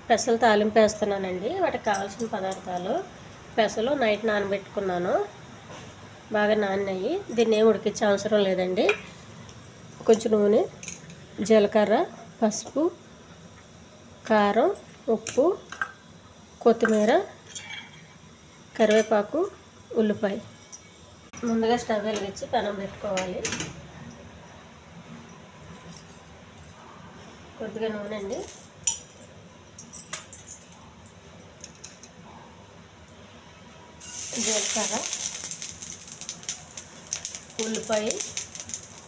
పెసలు తాలింపు వేస్తున్నానండి. వాటికి కావాల్సిన పదార్థాలు: పెసలు నైట్ నానబెట్టుకున్నాను, బాగా నానినాయి. దీన్ని ఏం ఉడికించే అవసరం లేదండి. కొంచెం నూనె, జీలకర్ర, పసుపు, కారం, ఉప్పు, కొత్తిమీర, కరివేపాకు, ఉల్లిపాయ. ముందుగా స్టవ్ వెలిగించి పెనం పెట్టుకోవాలి. కొద్దిగా నూనె అండి, జీలకర్ర, ఉల్లిపాయ,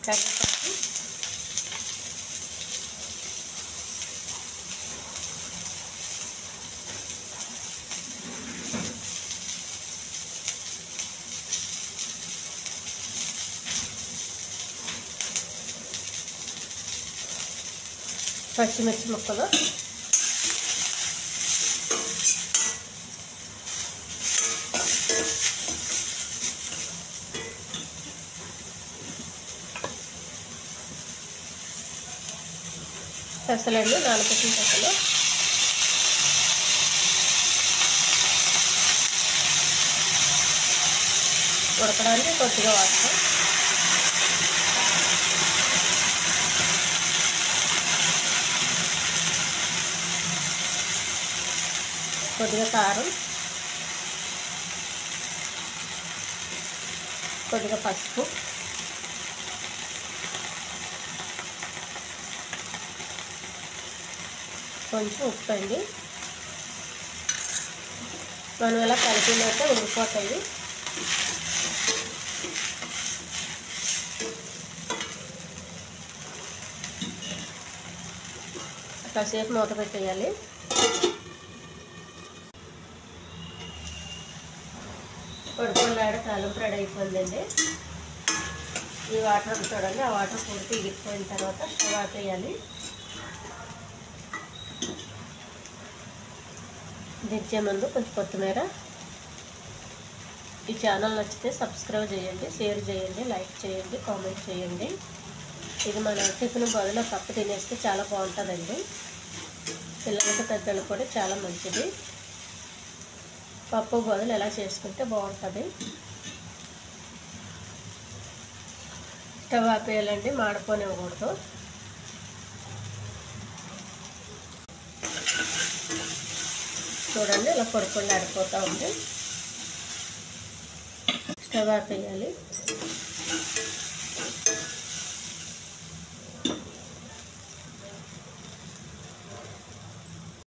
కరివేపాకు, పచ్చిమిర్చి ముక్కలు, పెసలండి, నానబెట్టిన పెసలు, ఉడకడానికి కొద్దిగా వాటర్, కొద్దిగా కారం, కొద్దిగా పసుపు, కొంచెం ఉప్పు అండి. మనం ఇలా కలిపినట్టే ఉడికిపోతాయి. కాసేపు మూత పెట్టేయాలి. పొడిపొల్లాడ తాలింపు రెడీ అయిపోయిందండి. ఈ వాటర్ చూడండి, ఆ వాటర్ పూర్తి ఎగిరిపోయిన తర్వాత స్టవ్ ఆపేయాలి. దించే ముందు కొంచెం కొత్తిమీర. ఈ ఛానల్ నచ్చితే సబ్స్క్రైబ్ చేయండి, షేర్ చేయండి, లైక్ చేయండి, కామెంట్ చేయండి. ఇది మన టిఫిన్ బదులు పప్పు తినేస్తే చాలా బాగుంటుందండి. పిల్లలకి పెద్దలకు కూడా చాలా మంచిది. పప్పు బదులు ఎలా చేసుకుంటే బాగుంటుంది. స్టవ్ ఆపేయాలండి, మాడిపోనివ్వకూడదు. చూడండి, ఇలా పొడిపొల్లాడిపోతూ ఉంది. స్టవ్ ఆపేయాలి.